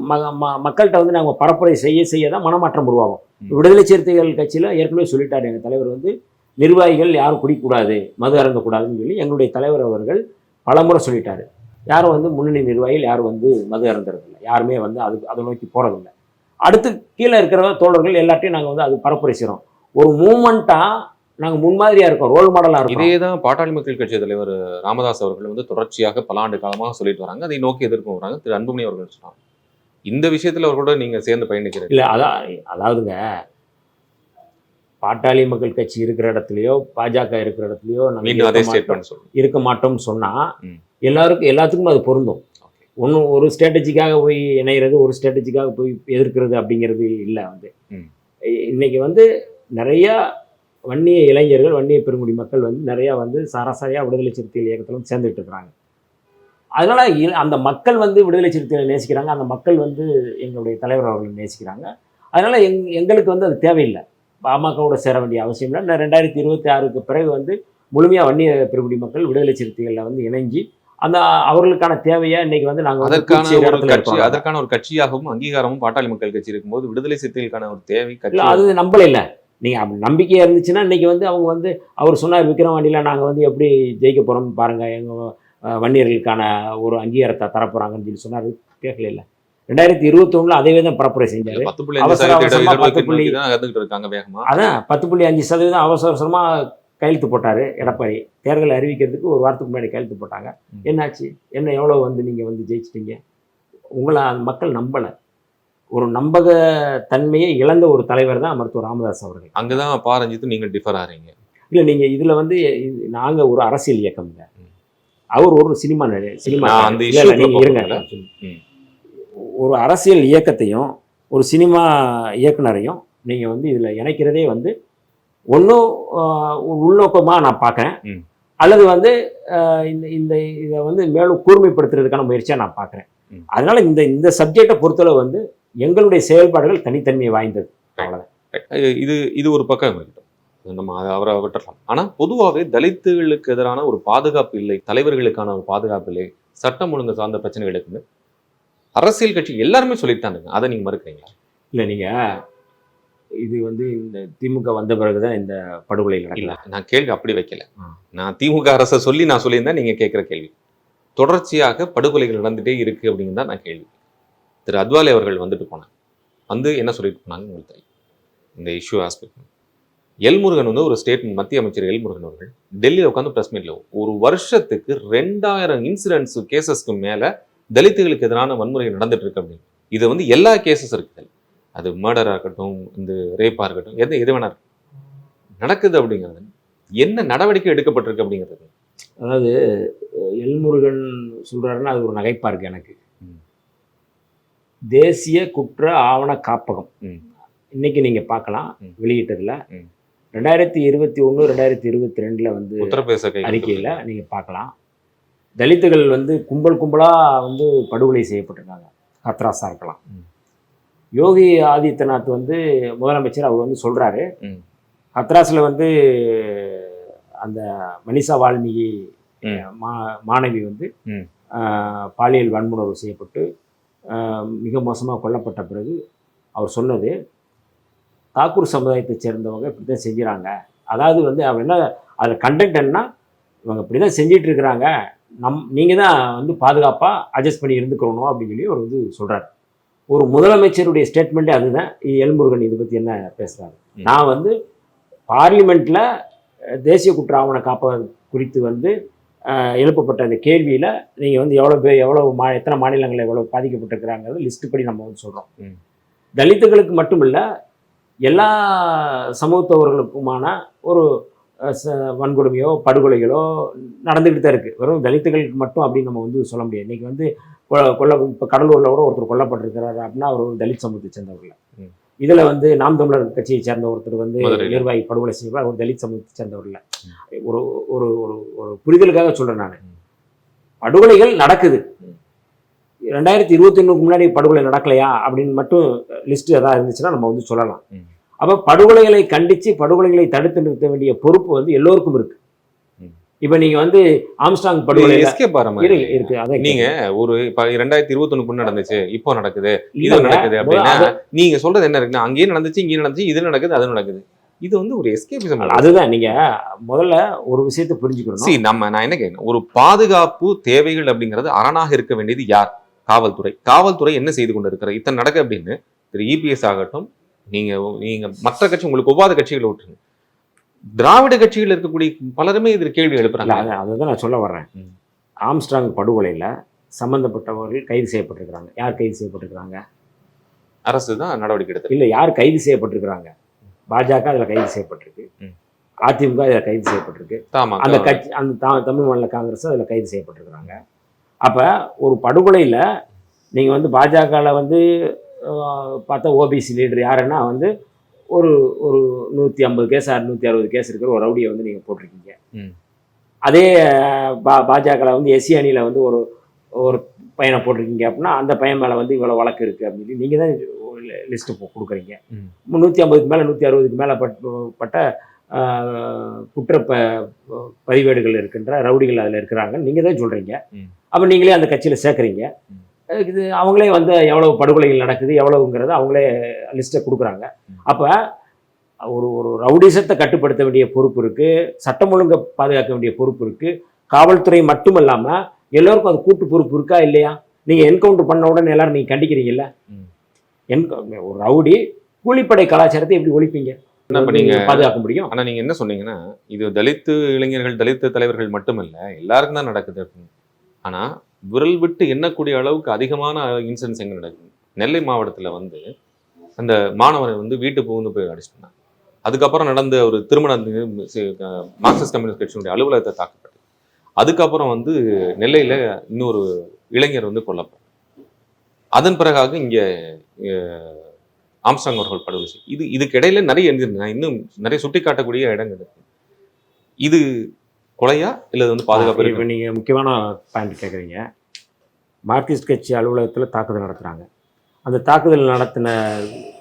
மக்கள்கிட்ட வந்து நாங்க பரப்புரை செய்ய தான் மனமாற்றம் உருவாகும். விடுதலை சிறுத்தைகள் கட்சியில ஏற்கனவே சொல்லிட்டாரு எங்க தலைவர் வந்து, நிர்வாகிகள் யாரும் குடிக்கூடாது, மது அருந்தக்கூடாதுன்னு சொல்லி எங்களுடைய தலைவர் அவர்கள் பலமுறை சொல்லிட்டாரு. யாரும் வந்து முன்னணி நிர்வாகிகள் யாரும் வந்து மது அருந்துறதில்லை, யாருமே வந்து அதை நோக்கி போறதில்லை. அடுத்து கீழே இருக்கிற தோழர்கள் எல்லாத்தையும் நாங்கள் வந்து அது பரப்புரை செய்கிறோம். ஒரு மூமெண்ட்டா நாங்கள் முன்மாதிரியா இருக்கோம், ரோல் மாடலா இருக்கோம். இதே தான் பாட்டாளி மக்கள் கட்சி தலைவர் ராமதாஸ் அவர்கள் வந்து தொடர்ச்சியாக பல ஆண்டு காலமாக சொல்லிட்டு வராங்க. அதை நோக்கி எதிர்ப்பு வராங்க. திரு அன்புமணி அவர்கள் சொன்னாங்க. இந்த விஷயத்துல அவர் கூட நீங்க சேர்ந்து பயணிக்கிறீங்க இல்ல? அதாவதுங்க, பாட்டாளி மக்கள் கட்சி இருக்கிற இடத்துலயோ பாஜக இருக்கிற இடத்துலயோ இருக்க மாட்டோம்னு சொன்னா எல்லாத்துக்கும் அது பொருந்தும். ஒன்றும் ஒரு ஸ்ட்ராட்டஜிக்காக போய் இணைகிறது, ஒரு ஸ்ட்ராட்டஜிக்காக போய் எதிர்க்கிறது அப்படிங்கிறது இல்லை. வந்து இன்னைக்கு வந்து நிறைய வன்னிய இளைஞர்கள், வன்னிய பெருங்குடி மக்கள் வந்து நிறையா வந்து சராசரியாக விடுதலை சிறுத்தைகள் இயக்கத்திலும் சேர்ந்துட்டு இருக்கிறாங்க. அதனால அந்த மக்கள் வந்து விடுதலை சிறுத்தைகளை நேசிக்கிறாங்க, அந்த மக்கள் வந்து எங்களுடைய தலைவர் அவர்களை நேசிக்கிறாங்க. அதனால எங்களுக்கு வந்து அது தேவையில்லை, பாமகவோட சேர வேண்டிய அவசியம் இல்லை. 2026க்கு பிறகு வந்து முழுமையாக வன்னிய பெருங்குடி மக்கள் விடுதலை சிறுத்தைகளில் வந்து இணைஞ்சு அந்த அவர்களுக்கான தேவையா இன்னைக்கு வந்து நாங்கள் அதற்கான ஒரு கட்சியாகவும் அங்கீகாரமும் பாட்டாளி மக்கள் கட்சி இருக்கும்போது விடுதலை சிறுத்தைகளுக்கான ஒரு தேவை கட்சி அது நம்பல இல்லை. நீங்கள் நம்பிக்கையாக இருந்துச்சுன்னா இன்னைக்கு வந்து அவங்க வந்து அவர் சொன்னார் விக்கிரவாண்டியில் நாங்கள் வந்து எப்படி ஜெயிக்க போகிறோம்னு பாருங்கள், எங்கள் வன்னியர்களுக்கான ஒரு அங்கீகாரத்தை தரப்போகிறாங்கன்னு சொல்லி சொன்னார். கேட்கல இல்லை. 2021 அதே தான் பரப்புரை செஞ்சாரு. அதான் 10.5% அவசர அவசரமாக கையெழுத்து போட்டார் எடப்பாடி. தேர்தல் அறிவிக்கிறதுக்கு ஒரு வாரத்துக்கு முன்னாடி கையெழுத்து போட்டாங்க. என்னாச்சு? என்ன எவ்வளோ வந்து நீங்கள் வந்து ஜெயிச்சிட்டீங்க? உங்களை அந்த மக்கள் நம்பலை. ஒரு நம்பக தன்மையை இழந்த ஒரு தலைவர் தான் மருத்துவர் ராமதாஸ் அவர்கள். அங்கதான் பாரஞ்சித்து நீங்கள் டிஃபர் ஆறீங்க. இல்லை, நீங்கள் இதில் வந்து நாங்கள் ஒரு அரசியல் இயக்கம் இல்லை, அவர் ஒரு சினிமா இருங்க. ஒரு அரசியல் இயக்கத்தையும் ஒரு சினிமா இயக்குனரையும் நீங்கள் வந்து இதில் இணைக்கிறதே வந்து ஒன்றும் உள்நோக்கமாக நான் பார்க்குறேன், அல்லது வந்து இந்த இதை வந்து மேலும் கூர்மைப்படுத்துறதுக்கான முயற்சியாக நான் பார்க்குறேன். அதனால இந்த சப்ஜெக்டை பொறுத்தளவு வந்து எங்களுடைய செயல்பாடுகள் தனித்தன்மையை வாய்ந்தது. அவ்வளோதான். இது ஒரு பக்கம் இருக்கட்டும், நம்ம அவரை விட்டுறலாம். ஆனால் பொதுவாகவே தலித்துகளுக்கு எதிரான ஒரு பாதுகாப்பு இல்லை, தலைவர்களுக்கான ஒரு பாதுகாப்பு இல்லை, சட்டம் ஒழுங்கு சார்ந்த பிரச்சனைகளுக்குன்னு அரசியல் கட்சி எல்லாருமே சொல்லிட்டானுங்க. அதை நீங்கள் மறுக்கிறீங்களா? இல்லை, நீங்கள் இது வந்து இந்த திமுக வந்த பிறகுதான் இந்த படுகொலை நடக்கல. நான் கேள்வி அப்படி வைக்கல. நான் திமுக அரசை சொல்லி நான் சொல்லியிருந்தேன். நீங்கள் கேட்குற கேள்வி தொடர்ச்சியாக படுகொலைகள் நடந்துகிட்டே இருக்கு அப்படின்னு தான் நான் கேள்வி. திரு அத்வாலே அவர்கள் வந்துட்டு போனாங்க, வந்து என்ன சொல்லிட்டு போனாங்க உங்களுக்கு தெரியும். இந்த இஷ்யூ ஆஸ்பெக்ட் எல்முருகன் வந்து ஒரு ஸ்டேட்மெண்ட், மத்திய அமைச்சர் எல்முருகன் அவர்கள் டெல்லியில் உட்காந்து ப்ரெஸ் மீட்ல ஒரு வருஷத்துக்கு 2000 இன்சிடென்ட்ஸ் கேசஸ்க்கு மேலே தலித்துகளுக்கு எதிரான வன்முறை நடந்துட்டு இருக்கு அப்படின்னு. இது வந்து எல்லா கேசஸ் இருக்குது, அது மர்டராக இருக்கட்டும், இந்த ரேப்பாக இருக்கட்டும், எது வேணா நடக்குது அப்படிங்கிறது. என்ன நடவடிக்கை எடுக்கப்பட்டிருக்கு அப்படிங்கிறது. அதாவது எல்முருகன் சொல்றாருன்னா அது ஒரு நகைப்பா இருக்கு எனக்கு. தேசிய குற்ற ஆவண காப்பகம் இன்னைக்கு நீங்க பார்க்கலாம் வெளியிட்டதுல 2021 2022 வந்து உத்தரப்பிரதேச அறிக்கையில நீங்க பார்க்கலாம். தலித்துகள் வந்து கும்பலா வந்து படுகொலை செய்யப்பட்டிருக்காங்க. ஹத்ராஸா இருக்கலாம். யோகி ஆதித்யநாத் வந்து முதலமைச்சர், அவர் வந்து சொல்றாரு ஹத்ராஸில் வந்து அந்த மனிஷா வால்மீகி மாணவி வந்து பாலியல் வன்முறை செய்யப்பட்டு மிக மோசமாக கொல்லப்பட்ட பிறகு அவர் சொன்னது, தாக்கூர் சமுதாயத்தை சேர்ந்தவங்க இப்படி தான் செஞ்சுறாங்க. அதாவது வந்து அவர் என்ன அதில் கண்டென்ட் என்ன, இவங்க இப்படி தான் செஞ்சிட்டு இருக்கிறாங்க, நீங்கள் தான் வந்து பாதுகாப்பாக அட்ஜஸ்ட் பண்ணி இருந்துக்கணும் அப்படின்னு சொல்லி அவர் வந்து சொல்கிறார். ஒரு முதலமைச்சருடைய ஸ்டேட்மெண்ட்டே அதுதான். எல்முருகன் இதை பற்றி என்ன பேசுகிறாரு, நான் வந்து பார்லிமெண்ட்டில் தேசிய குற்ற ஆவண காப்பகம் குறித்து வந்து எழுப்பப்பட்ட அந்த கேள்வியில் நீங்கள் வந்து எத்தனை மாநிலங்களில் எவ்வளோ பாதிக்கப்பட்டிருக்கிறாங்கிறது லிஸ்ட்டு படி நம்ம வந்து சொல்கிறோம். தலித்துகளுக்கு மட்டும் இல்லை, எல்லா சமூகத்தவர்களுக்குமான ஒரு வன்கொடுமையோ படுகொலைகளோ நடந்துக்கிட்டு தான் இருக்குது. வெறும் தலித்துகளுக்கு மட்டும் அப்படின்னு நம்ம வந்து சொல்ல முடியாது. இன்றைக்கி வந்து இப்போ கடலூரில் கூட ஒருத்தர் கொல்லப்பட்டிருக்கிறாரு அப்படின்னா அவர் ஒரு தலித் சமூகத்தை சேர்ந்தவர்கள். இதில் வந்து நாம் தமிழர் கட்சியை சேர்ந்த ஒருத்தர் வந்து நிர்வாகி படுகொலை செய்யப்பட ஒரு தலித் சமூகத்தை சேர்ந்தவர்கள். ஒரு ஒரு ஒரு ஒரு புரிதலுக்காக சொல்கிறேன் நான். படுகொலைகள் நடக்குது. 2021 முன்னாடி படுகொலை நடக்கலையா அப்படின்னு மட்டும் லிஸ்ட் எதாவது இருந்துச்சுன்னா நம்ம வந்து சொல்லலாம். அப்போ படுகொலைகளை கண்டித்து படுகொலைகளை தடுத்து நிறுத்த வேண்டிய பொறுப்பு வந்து எல்லோருக்கும் இருக்கு. இப்போ நீங்க வந்து ஆம்ஸ்ட்ராங் படுகொலை இருக்கு. நீங்க ஒரு 2021 நடந்துச்சு, இப்போ நடக்குது, இது நடக்குது அப்படின்னா நீங்க சொல்றது என்ன இருக்குன்னா, அங்கேயும் நடந்துச்சு, இங்கேயும் நடந்துச்சு, இது நடக்குது, அது நடக்குது. இது வந்து ஒரு எஸ்கேபிசம். அதுதான் நீங்க முதல்ல ஒரு விஷயத்தை புரிஞ்சுக்கணும். நான் என்ன கேட்கணும், ஒரு பாதுகாப்பு தேவைகள் அப்படிங்கிறது அரணாக இருக்க வேண்டியது யார்? காவல்துறை. காவல்துறை என்ன செய்து கொண்டு இருக்கிற இத்தனை நடக்கு அப்படின்னு திரு இபிஎஸ் ஆகட்டும், நீங்க மற்ற கட்சி, உங்களுக்கு ஒவ்வாத கட்சிகளை விட்டுருங்க, திராவிட கட்சிகள் இருக்கக்கூடிய பலருமே இதில் கேள்வி எழுப்புறாங்க. அதுதான் நான் சொல்ல வர்றேன். ஆம்ஸ்ட்ராங் படுகொலையில் சம்பந்தப்பட்டவர்கள் கைது செய்யப்பட்டிருக்கிறாங்க. யார் கைது செய்யப்பட்டிருக்கிறாங்க? அரசு தான் நடவடிக்கை எடுத்து. இல்லை, யார் கைது செய்யப்பட்டிருக்கிறாங்க? பாஜக அதில் கைது செய்யப்பட்டிருக்கு, அதிமுக இதில் கைது செய்யப்பட்டிருக்கு, அந்த கட்சி அந்த தமிழ் மாநில காங்கிரஸ் அதில் கைது செய்யப்பட்டிருக்கிறாங்க. அப்போ ஒரு படுகொலையில் நீங்கள் வந்து பாஜகவில் வந்து பார்த்தா ஓபிசி லீடர் யாருன்னா வந்து ஒரு 150 கேஸ் 160 கேஸ் இருக்கிற ஒரு ரவுடியை வந்து நீங்கள் போட்டிருக்கீங்க. அதே பாஜகவில் வந்து எஸ்சி அணியில் வந்து ஒரு பையனை போட்டிருக்கீங்க அப்படின்னா அந்த பையன் மேலே வந்து இவ்வளோ வழக்கு இருக்குது அப்படின்னு சொல்லி நீங்கள் தான் லிஸ்ட்டு கொடுக்குறீங்க. 150க்கு மேலே 160க்கு மேலே பட்ட குற்ற பதிவேடுகள் இருக்கின்ற ரவுடிகள் அதில் இருக்கிறாங்க நீங்கள் தான் சொல்கிறீங்க. அப்போ நீங்களே அந்த கட்சியில் சேர்க்குறீங்க. இது அவங்களே வந்து எவ்வளவு படுகொலைகள் நடக்குது எவ்வளவுங்கிறத அவங்களே லிஸ்ட்டை கொடுக்குறாங்க. அப்போ ஒரு ரவுடிசத்தை கட்டுப்படுத்த வேண்டிய பொறுப்பு இருக்குது, சட்டம் ஒழுங்கை பாதுகாக்க வேண்டிய பொறுப்பு இருக்குது. காவல்துறை மட்டும் இல்லாமல் எல்லோருக்கும் அது கூட்டு பொறுப்பு இருக்கா இல்லையா? நீங்கள் என்கவுண்டர் பண்ண உடனே எல்லாரும் நீங்கள் கண்டிக்கிறீங்கல்ல. ஒரு ரவுடி கூலிப்படை கலாச்சாரத்தை எப்படி ஒழிப்பீங்க? பாதுகாக்க முடியும். ஆனால் நீங்கள் என்ன சொன்னீங்கன்னா, இது தலித்து இளைஞர்கள் தலித்து தலைவர்கள் மட்டுமல்ல, எல்லாருக்கும் தான் நடக்குது அப்படின்னு. ஆனால் விரல் விட்டு எண்ணக்கூடிய அளவுக்கு அதிகமான இன்சிடென்ட்ஸ் எங்கே நடக்குது? நெல்லை மாவட்டத்தில் வந்து அந்த மாணவரை வந்து வீட்டு புகுந்து போய் அடிச்சிட்டாங்க. அதுக்கப்புறம் நடந்த ஒரு திருமணம் மார்க்சிஸ்ட் கம்யூனிஸ்ட் கட்சியினுடைய அலுவலகத்தை தாக்கப்பட்டது. அதுக்கப்புறம் வந்து நெல்லையில் இன்னொரு இளைஞர் வந்து கொல்லப்பட்டார். அதன் பிறகாக இங்கே ஆம்ஸ்ட்ராங் அவர்கள் படுகொலை. இதுக்கு இடையில நிறைய எழுதிருந்தேன், இன்னும் நிறைய சுட்டி காட்டக்கூடிய இடங்கள் இருக்கு. இது கொலையா இல்லை வந்து பாதுகாப்பு? இப்போ நீங்கள் முக்கியமான பாயிண்ட் கேட்குறீங்க. மார்க்சிஸ்ட் கட்சி அலுவலகத்தில் தாக்குதல் நடத்துகிறாங்க. அந்த தாக்குதல் நடத்தின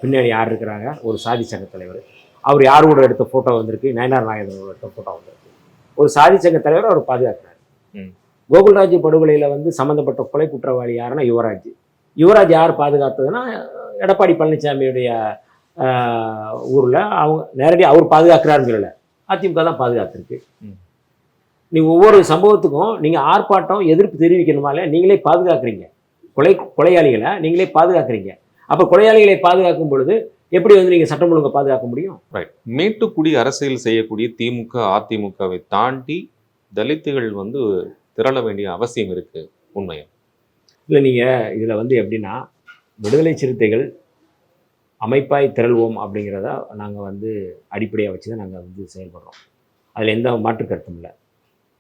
பின்னாடி யார் இருக்கிறாங்க? ஒரு சாதி சங்க தலைவர். அவர் யார் கூட எடுத்த ஃபோட்டோ வந்திருக்கு? நயனார் நாகேந்திரனோட எடுத்த ஃபோட்டோ வந்திருக்கு. ஒரு சாதி சங்க தலைவர் அவர் பாதுகாக்கிறார். கோகுல்ராஜ் படுகொலையில் வந்து சம்மந்தப்பட்ட கொலை குற்றவாளி யாருன்னா யுவராஜ். யுவராஜ் யார் பாதுகாத்ததுன்னா எடப்பாடி பழனிசாமியுடைய ஊரில் அவங்க நேரடியாக அவர் பாதுகாக்கிறாருன்னு சொல்லலை, அதிமுக தான் பாதுகாத்துருக்கு. நீங்கள் ஒவ்வொரு சம்பவத்துக்கும் நீங்கள் ஆர்ப்பாட்டம் எதிர்ப்பு தெரிவிக்கணுமாலே நீங்களே பாதுகாக்கிறீங்க. கொலையாளிகளை நீங்களே பாதுகாக்கிறீங்க. அப்போ கொலையாளிகளை பாதுகாக்கும் பொழுது எப்படி வந்து நீங்கள் சட்டம் ஒழுங்கை பாதுகாக்க முடியும்? ரைட். மேட்டுக்குடி அரசியல் செய்யக்கூடிய திமுக அதிமுகவை தாண்டி தலித்துகள் வந்து திரள வேண்டிய அவசியம் இருக்கு உண்மையா? இல்லை, நீங்கள் இதில் வந்து எப்படின்னா, விடுதலை சிறுத்தைகள் அமைப்பாய் திரள்வோம் அப்படிங்கிறத நாங்கள் வந்து அடிப்படையாக வச்சு தான் நாங்கள் வந்து செயல்படுறோம். அதில் எந்த மாற்று கருத்தும் இல்லை.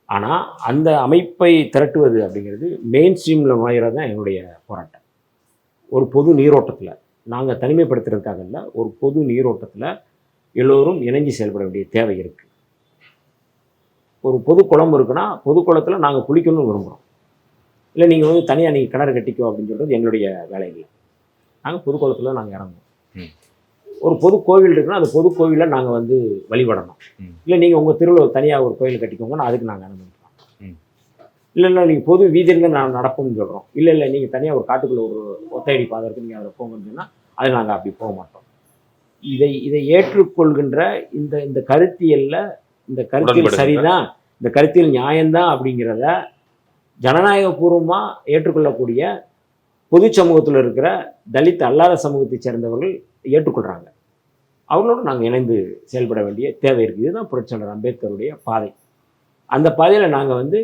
ஆனால் அந்த அமைப்பை திரட்டுவது அப்படிங்கிறது மெயின் ஸ்ட்ரீமில் நுழைகிறது தான் என்னுடைய போராட்டம். ஒரு பொது நீரோட்டத்தில் நாங்கள் தனிமைப்படுத்துறதுக்காக இல்லை, ஒரு பொது நீரோட்டத்தில் எல்லோரும் இணைஞ்சு செயல்பட வேண்டிய தேவை இருக்குது. ஒரு பொது குளம் இருக்குன்னா பொது குளத்தில் நாங்கள் குளிக்கணும்னு விரும்புகிறோம். இல்லை நீங்கள் வந்து தனியாக நீங்கள் கிணறு கட்டிக்கோ அப்படின்னு சொல்கிறது எங்களுடைய வேலை இல்லை. நாங்கள் பொது குளத்தில் நாங்கள் இறங்குவோம். ஒரு பொது கோவில் இருக்குன்னா அந்த பொது கோவிலில் நாங்கள் வந்து வழிபடணும். இல்லை நீங்கள் உங்கள் தெருவில் தனியாக ஒரு கோயில் கட்டிக்கோங்கன்னா அதுக்கு நாங்கள் அனுமதிக்கிறோம். இல்லை நீங்கள் பொது வீதியில் நான் நடப்போம்னு சொல்கிறோம். இல்லை நீங்கள் தனியாக ஒரு காட்டுக்குள்ளே ஒரு ஒத்தையடி பாதை இருக்குது, நீங்கள் அதில் போங்கன்னு சொன்னால் அது நாங்கள் அப்படி போக மாட்டோம். இதை ஏற்றுக்கொள்கின்ற இந்த கருத்தியலில் இந்த கருத்தியல் சரிதான், இந்த கருத்தியல் நியாயம்தான் அப்படிங்கிறத ஜனநாயகபூர்வமாக ஏற்றுக்கொள்ளக்கூடிய பொது சமூகத்தில் இருக்கிற தலித் அல்லாத சமூகத்தை சேர்ந்தவர்கள் ஏற்றுக்கொள்கிறாங்க. அவர்களோடு நாங்கள் இணைந்து செயல்பட வேண்டிய தேவை இருக்குது. இதுதான் புரட்சியாளர் அம்பேத்கருடைய பாதை. அந்த பாதையில் நாங்கள் வந்து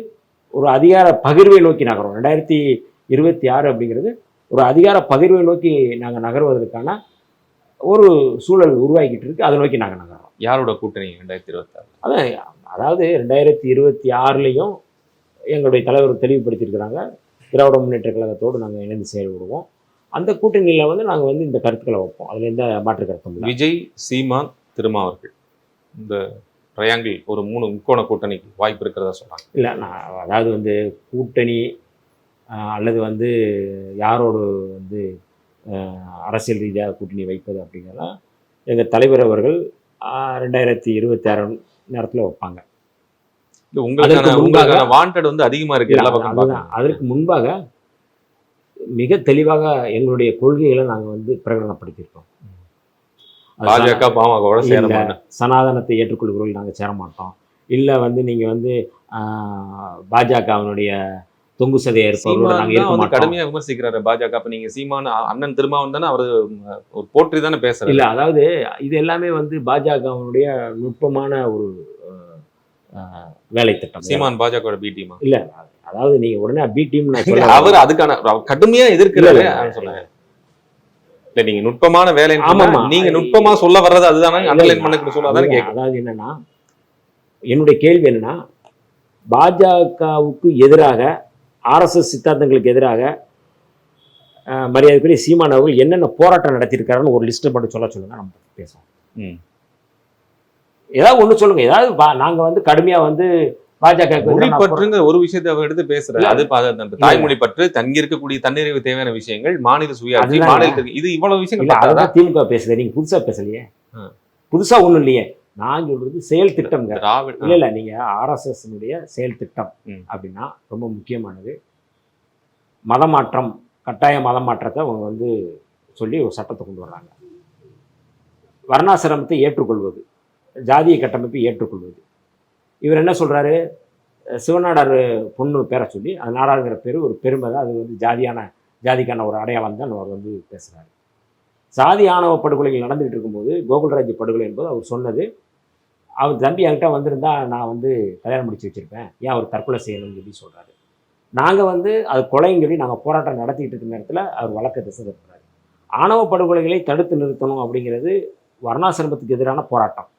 ஒரு அதிகார பகிர்வை நோக்கி நகர்றோம். 2026 அப்படிங்கிறது ஒரு அதிகார பகிர்வை நோக்கி நாங்கள் நகர்வதற்கான ஒரு சூழல் உருவாக்கிட்டு இருக்கு. அதை நோக்கி நாங்கள் நகர்றோம். யாரோட கூட்டணி 2026? அதான், அதாவது 2026லையும் எங்களுடைய தலைவர் தெளிவுபடுத்தியிருக்கிறாங்க. திராவிட முன்னேற்ற கழகத்தோடு நாங்கள் இணைந்து செயல்படுவோம். அந்த கூட்டணியில் வந்து நாங்கள் வந்து இந்த கருத்துக்களை வைப்போம். அதில் எந்த மாற்று கருத்தும் இல்லை. விஜய், சீமான், திருமாவர்கள் இந்த ட்ரையாங்கிள் ஒரு 3 முக்கோண கூட்டணிக்கு வாய்ப்பு இருக்கிறதா சொல்கிறாங்க. இல்லை, நான் அதாவது வந்து கூட்டணி அல்லது வந்து யாரோடு வந்து அரசியல் ரீதியாக கூட்டணி வைப்பது அப்படிங்கிறதெல்லாம் எங்கள் தலைவர் அவர்கள் 2026 நேரத்தில் வைப்பாங்க. உங்களுக்கான வாண்டட் வந்து அதிகமாக இருக்கு எல்லா பக்கம். அதுதான், அதற்கு முன்பாக மிக தெளிவாக எங்களுடைய கொள்கைகளை நாங்கள் வந்து பிரகடனப்படுத்தியிருக்கோம். பாஜக பாமகவோட சேர மாட்டோம், சனாதனத்தை ஏற்றுக்கொள்கிறவர்கள் நாங்கள் சேர மாட்டோம், இல்லை வந்து நீங்கள் வந்து பாஜகவினுடைய தொங்கு சதையை இருப்பவர்களோட நாங்கள் இருக்க மாட்டோம். கடுமையாக விமர்சிக்கிறாரு பாஜக. அப்போ நீங்கள் சீமான் அண்ணன் திருமாவன் தானே அவர் ஒரு போற்றி தானே பேசுறாரு. இல்லை, அதாவது இது எல்லாமே வந்து பாஜகவினுடைய நுட்பமான ஒரு வேலை திட்டம். சீமான் பாஜக பி டீமா? இல்லை, அதாவது நீங்க உடனே பி டீம் அவர் அதுக்கான கடுமையா எதிர்க்கிறாரு சொல்லுங்க. இல்ல நீங்க நுட்பமான வேலை, நீங்க நுட்பமா சொல்ல வர்றது அதுதானே அண்டர்லைன் பண்ண சொல்லாதான் கேட்கும். அதாவது என்னன்னா, என்னுடைய கேள்வி என்னன்னா, பாஜகவுக்கு எதிராக ஆர்எஸ்எஸ் சித்தாந்தங்களுக்கு எதிராக மரியாதைக்குரிய சீமான் அவர்கள் என்னென்ன போராட்டம் நடத்தியிருக்காருன்னு ஒரு லிஸ்ட்டை மட்டும் சொல்லுங்க, நம்ம பேசுவோம். ஏதாவது ஒன்று சொல்லுங்க. ஏதாவது நாங்க வந்து கடுமையா வந்து பாஜக மொழி பற்றுங்க ஒரு விஷயத்தை அவர் எடுத்து பேசுறாரு. அது தாய்மொழி பற்று, தங்கி இருக்கக்கூடிய தன்னிறைவு தேவையான விஷயங்கள், மாநில சுயாட்சி, மாநிலத்துக்கு இது இவ்வளவு விஷயங்கள். அதான் திமுக பேசுது, நீங்க புதுசா பேசலையே. புதுசா ஒண்ணும் இல்லையே. நான் சொல்றது செயல் திட்டம். இல்ல நீங்க ஆர்எஸ்எஸ் செயல் திட்டம் அப்படின்னா ரொம்ப முக்கியமானது. மதமாற்றம், கட்டாய மதமாற்றத்தை அவங்க வந்து சொல்லி ஒரு சட்டத்தை கொண்டு வர்றாங்க. வர்ணாசிரமத்தை ஏற்றுக்கொள்வது, ஜாதிய கட்டமைப்பை ஏற்றுக்கொள்வது. இவர் என்ன சொல்கிறாரு, சிவநாடார் பொண்ணு பேரை சொல்லி அது நாடாருங்கிற பேர் ஒரு பெருமை தான், அது வந்து ஜாதிக்கான ஒரு அடையாளம் தான் அவர் வந்து பேசுகிறாரு. சாதி ஆணவ படுகொலைகள் நடந்துகிட்டு இருக்கும்போது, கோகுல்ராஜ் படுகொலை என்பது அவர் சொன்னது, அவர் தம்பி என்கிட்ட வந்திருந்தா நான் வந்து கல்யாணம் முடிச்சு வச்சுருப்பேன், ஏன் அவர் தற்கொலை செய்யணும்னு சொல்லி சொல்கிறாரு. நாங்கள் வந்து அது கொலைன்னு சொல்லி நாங்கள் போராட்டம் நடத்திக்கிட்டு இருக்க நேரத்தில் அவர் வழக்கை திசை திருப்புறாரு. ஆணவ படுகொலைகளை தடுத்து நிறுத்தணும் அப்படிங்கிறது வர்ணாசிரமத்துக்கு எதிரான போராட்டம்.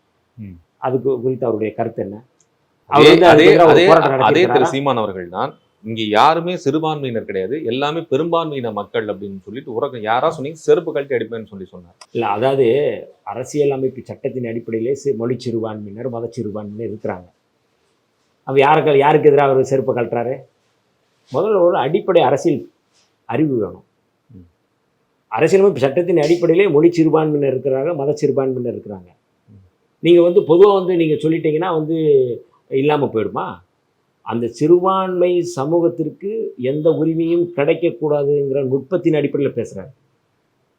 அதுக்கு குறித்து அவருடைய கருத்து என்ன? அதே திரு சீமான் அவர்கள் தான் இங்க யாருமே சிறுபான்மையினர் கிடையாது, எல்லாமே பெரும்பான்மையின மக்கள் அப்படின்னு சொல்லிட்டு உறக்க யாரா சொன்னீங்க, செருப்பு கழட்டி அடிப்பேன்னு சொல்லி சொன்னார். இல்லை, அதாவது அரசியல் அமைப்பு சட்டத்தின் அடிப்படையிலே மொழி சிறுபான்மையினர், மத சிறுபான்மையினர் இருக்கிறாங்க. அவ யாருக்கு எதிராக அவர் செருப்பை கழட்டுறாரு? முதல்ல ஒரு அடிப்படை அரசியல் அறிவு வேணும். அரசியலமைப்பு சட்டத்தின் அடிப்படையிலே மொழி சிறுபான்மையினர் இருக்கிறாங்க, மத சிறுபான்மையினர் இருக்கிறாங்க. நீங்கள் வந்து பொதுவாக வந்து நீங்கள் சொல்லிட்டீங்கன்னா வந்து இல்லாமல் போயிடுமா? அந்த சிறுபான்மை சமூகத்திற்கு எந்த உரிமையும் கிடைக்கக்கூடாதுங்கிற நுட்பத்தின் அடிப்படையில் பேசுகிறாரு.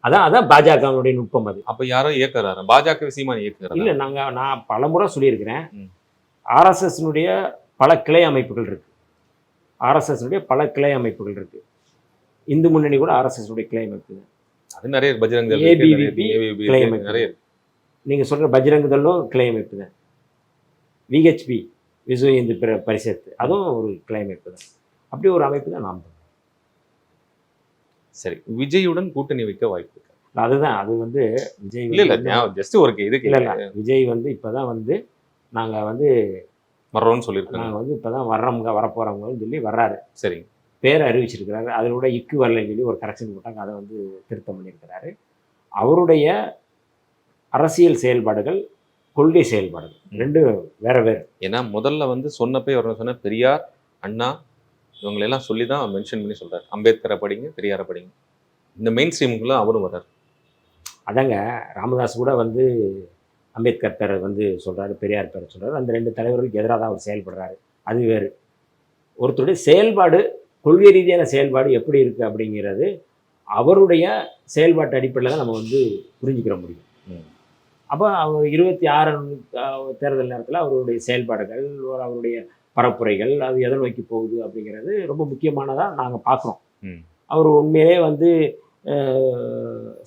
அதான் பாஜகவுடைய நுட்பம். அது அப்போ யாரோ இயக்குறாரு, பாஜக சீமான் இயக்குறாரு? இல்லை, நான் பல முறை சொல்லியிருக்கிறேன், ஆர்எஸ்எஸ்னுடைய பல கிளை அமைப்புகள் இருக்குது. ஆர்எஸ்எஸ்னுடைய பல கிளை அமைப்புகள் இருக்குது. இந்து முன்னணி கூட ஆர்எஸ்எஸ்னுடைய கிளை அமைப்பு. அது நிறைய பஜ்ரங் தள், கிளை அமைப்பு நிறைய. நீங்கள் சொல்கிற பஜ்ரங் தள்ளும் கிளை அமைப்பு தான். விஹெச்பி, விஸ்வ இந்து பரிஷத், அதுவும் ஒரு கிளை அமைப்பு தான். அப்படி ஒரு அமைப்பு தான் நாம். சரி, விஜயுடன் கூட்டணி வைக்க வாய்ப்பு? அதுதான், அது வந்து விஜய் ஜஸ்ட் ஒரு இதுக்கு இல்லை, விஜய் வந்து இப்போ தான் வந்து நாங்கள் வந்து வர்றோம்னு சொல்லியிருக்கோம். நாங்கள் வந்து இப்போ தான் வரப்போகிறவங்கன்னு சொல்லி வர்றாரு. சரி, பேரை அறிவிச்சிருக்கிறாரு. அதோட இக்கு வரலைன்னு சொல்லி ஒரு கரெக்ஷன் போட்டாங்க, அதை வந்து திருத்தம் பண்ணியிருக்கிறாரு. அவருடைய அரசியல் செயல்பாடுகள், கொள்கை செயல்பாடுகள் ரெண்டும் வேற வேறு. ஏன்னா முதல்ல வந்து சொன்ன பெரியார், அண்ணா இவங்களெல்லாம் சொல்லி தான் மென்ஷன் பண்ணி சொல்கிறார். அம்பேத்கரை படிங்க, பெரியாரை படிங்க. இந்த மெயின் ஸ்ட்ரீமுக்குள்ள அவரும் வர்றார். அதாங்க, ராமதாஸ் கூட வந்து அம்பேத்கர் பேரை வந்து சொல்கிறாரு, பெரியார் பேரை சொல்கிறாரு. அந்த ரெண்டு தலைவர்களுக்கு எதிராக தான் அவர் செயல்படுறாரு. அது வேறு. ஒருத்தருடைய செயல்பாடு, கொள்கை ரீதியான செயல்பாடு எப்படி இருக்குது அப்படிங்கிறது அவருடைய செயல்பாட்டு அடிப்படையில் தான் நம்ம வந்து புரிஞ்சுக்கிற முடியும். அப்போ அவர் 26 தேர்தல் நேரத்தில் அவருடைய செயல்பாடுகள், அவருடைய பரப்புரைகள் அது எதை நோக்கி போகுது அப்படிங்கிறது ரொம்ப முக்கியமானதாக நாங்கள் பார்க்குறோம். ம். அவர் உண்மையிலே வந்து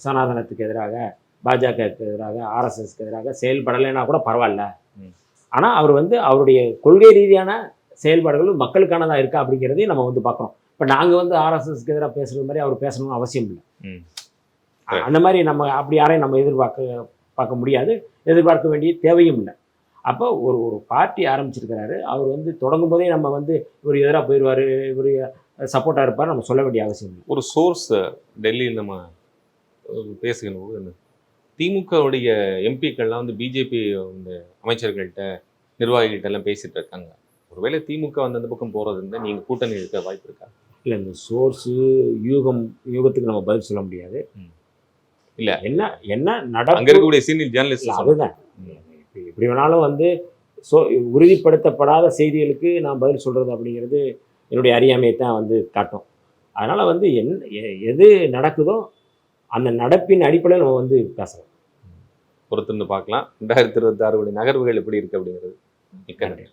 சனாதனத்துக்கு எதிராக, பாஜகவுக்கு எதிராக, ஆர்எஸ்எஸ்க்கு எதிராக செயல்படலைன்னா கூட பரவாயில்ல. ம். ஆனால் அவர் வந்து அவருடைய கொள்கை ரீதியான செயல்பாடுகள் மக்களுக்கானதாக இருக்கா அப்படிங்கிறதையும் நம்ம வந்து பார்க்குறோம். இப்போ நாங்கள் வந்து ஆர்எஸ்எஸ்க்கு எதிராக பேசுகிற மாதிரி அவர் பேசணும்னு அவசியம் இல்லை. ம். அந்த மாதிரி நம்ம அப்படி யாரையும் நம்ம பார்க்க முடியாது, எதிர்பார்க்க வேண்டிய தேவையும் இல்லை. அப்போ ஒரு ஒரு பார்ட்டி ஆரம்பிச்சிருக்கிறாரு, அவர் வந்து தொடங்கும் போதே நம்ம வந்து இவர் எதிராக போயிடுவார், இவர் சப்போர்ட்டாக இருப்பார் நம்ம சொல்ல வேண்டிய அவசியம் இல்லை. ஒரு சோர்ஸ் டெல்லியில் நம்ம பேசுகின்ற போது திமுகவுடைய எம்பிக்கள்லாம் வந்து பிஜேபி இந்த அமைச்சர்கள்ட்ட நிர்வாகிகள்ட்ட எல்லாம் பேசிட்டு இருக்காங்க. ஒருவேளை திமுக வந்து அந்த பக்கம் போகிறது இருந்தால் நீங்கள் கூட்டணி இருக்க வாய்ப்பு இருக்கா? இல்லை, இந்த சோர்ஸு யூகத்துக்கு நம்ம பதில் சொல்ல முடியாது. இல்லை, என்ன அங்கே இருக்கக்கூடிய சீனியர் ஜேர்னலிஸ்ட் அதுதான். எப்படி வேணாலும் வந்து உறுதிப்படுத்தப்படாத செய்திகளுக்கு நான் பதில் சொல்கிறது அப்படிங்கிறது என்னுடைய அறியாமையை தான் வந்து காட்டும். அதனால் வந்து எது நடக்குதோ அந்த நடப்பின் அடிப்படையில் நம்ம வந்து பேசலாம். பொறுத்திருந்து பார்க்கலாம் 2026 நகர்வுகள் எப்படி இருக்குது அப்படிங்கிறது. மிக்க நன்றி.